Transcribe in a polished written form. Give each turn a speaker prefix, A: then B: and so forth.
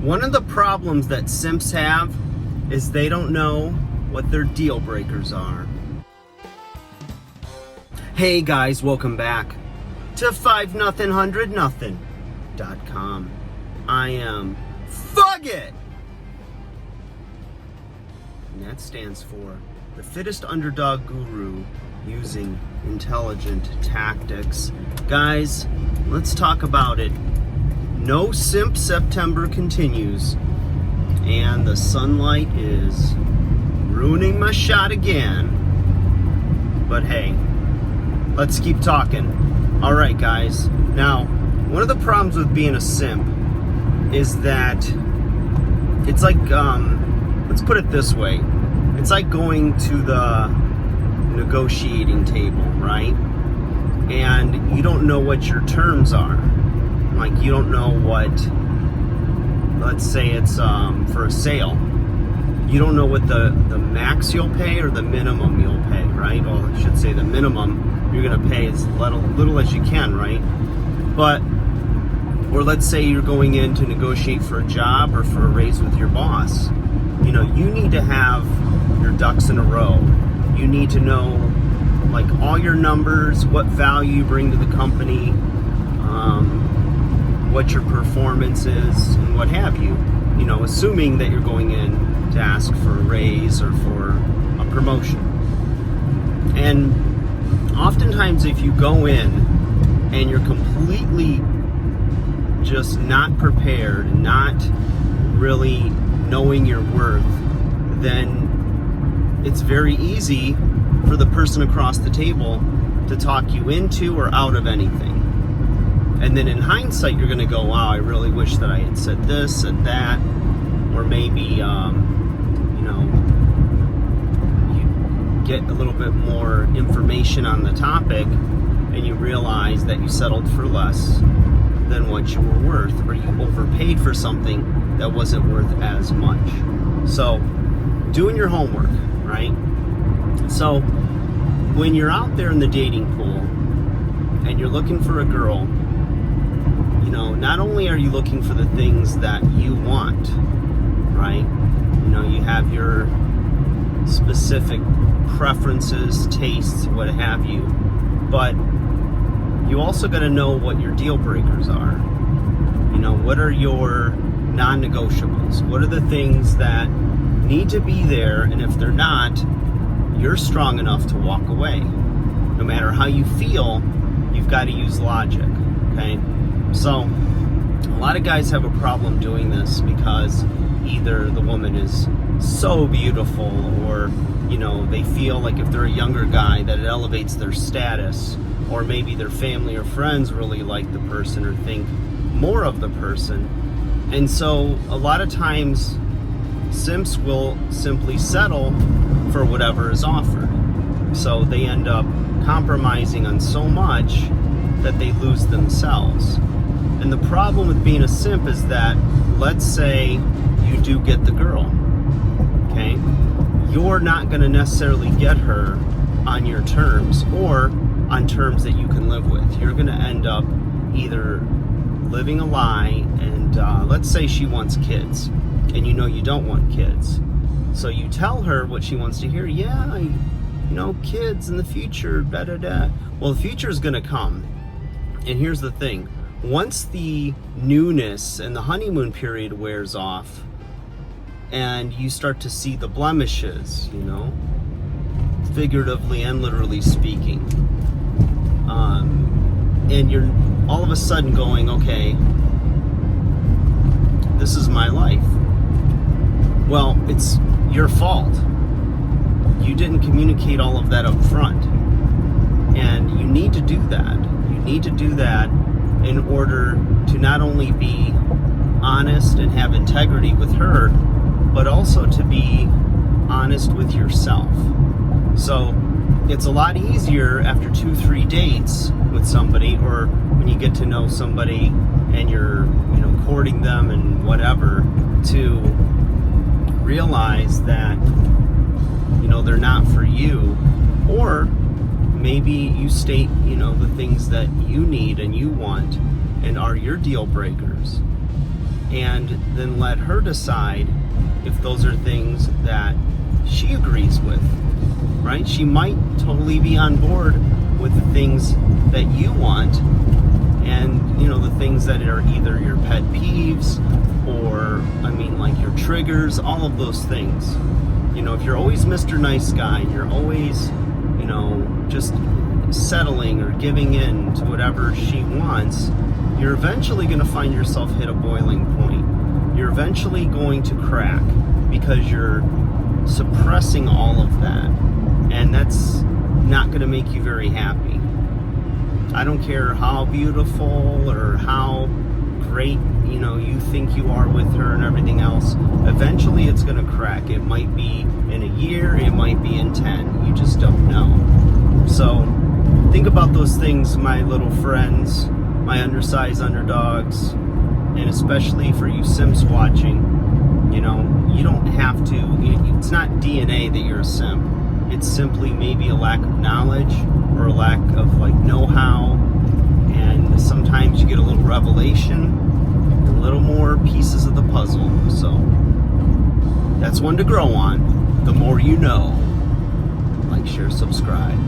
A: One of the problems that simps have is they don't know what their deal breakers are. Hey guys, welcome back to 5nothing100nothing.com. I am Fugget! And that stands for the fittest underdog guru using intelligent tactics. Guys, let's talk about it. No Simp September continues, and the sunlight is ruining my shot again. But hey, let's keep talking. Alright guys, now, one of the problems with being a simp is that it's like, let's put it this way. It's like going to the negotiating table, right? And you don't know what your terms are. Like, you don't know what, let's say it's for a sale. You don't know what the max you'll pay or the minimum you'll pay, right? Well, I should say the minimum you're going to pay as little as you can, right? But, or let's say you're going in to negotiate for a job or for a raise with your boss. You know, you need to have your ducks in a row. You need to know, like, all your numbers, what value you bring to the company, what your performance is, and what have you. You know, assuming that you're going in to ask for a raise or for a promotion. And oftentimes if you go in and you're completely just not prepared, not really knowing your worth, then it's very easy for the person across the table to talk you into or out of anything. And then in hindsight, you're going to go, wow, I really wish that I had said this, said that, or maybe, you get a little bit more information on the topic and you realize that you settled for less than what you were worth, or you overpaid for something that wasn't worth as much. So, doing your homework, right? So, when you're out there in the dating pool and you're looking for a girl, you know, not only are you looking for the things that you want, right? You know, you have your specific preferences, tastes, what have you, but you also got to know what your deal breakers are. You know, what are your non-negotiables? What are the things that need to be there, and if they're not, you're strong enough to walk away. No matter how you feel, you've got to use logic, okay? So, a lot of guys have a problem doing this because either the woman is so beautiful, or, you know, they feel like if they're a younger guy that it elevates their status, or maybe their family or friends really like the person or think more of the person. And so a lot of times simps will simply settle for whatever is offered. So they end up compromising on so much that they lose themselves. And the problem with being a simp is that, let's say you do get the girl, okay? You're not going to necessarily get her on your terms, or on terms that you can live with. You're going to end up either living a lie, and let's say she wants kids, and you know you don't want kids. So you tell her what she wants to hear. Yeah, you know, kids in the future, da-da-da. Well, the future is going to come. And here's the thing. Once the newness and the honeymoon period wears off, and you start to see the blemishes, you know, figuratively and literally speaking, and you're all of a sudden going, okay, this is my life. Well, it's your fault. You didn't communicate all of that up front. And you need to do that. You need to do that in order to not only be honest and have integrity with her, but also to be honest with yourself. So it's a lot easier after 2-3 dates with somebody, or when you get to know somebody and you're, you know, courting them and whatever, to realize that, you know, they're not for you. Or maybe you state, you know, the things that you need and you want and are your deal breakers. and then let her decide if those are things that she agrees with, right? She might totally be on board with the things that you want, and you know, the things that are either your pet peeves or, I mean, like your triggers, all of those things. You know, if you're always Mr. Nice Guy, and you're always, you know, just settling or giving in to whatever she wants, you're eventually going to find yourself hit a boiling point. You're eventually going to crack because you're suppressing all of that, and that's not going to make you very happy. I don't care how beautiful or how great, you know, you think you are with her and everything else. Eventually it's going to crack. It might be in a year, it might be in 10. You just don't know. So think about those things, my little friends, my undersized underdogs, and especially for you simps watching. You know, you don't have to, it's not DNA that you're a simp. It's simply maybe a lack of knowledge or a lack of like know-how, and sometimes you get a little revelation, a little more pieces of the puzzle. So that's one to grow on. The more you know. Like, share, subscribe.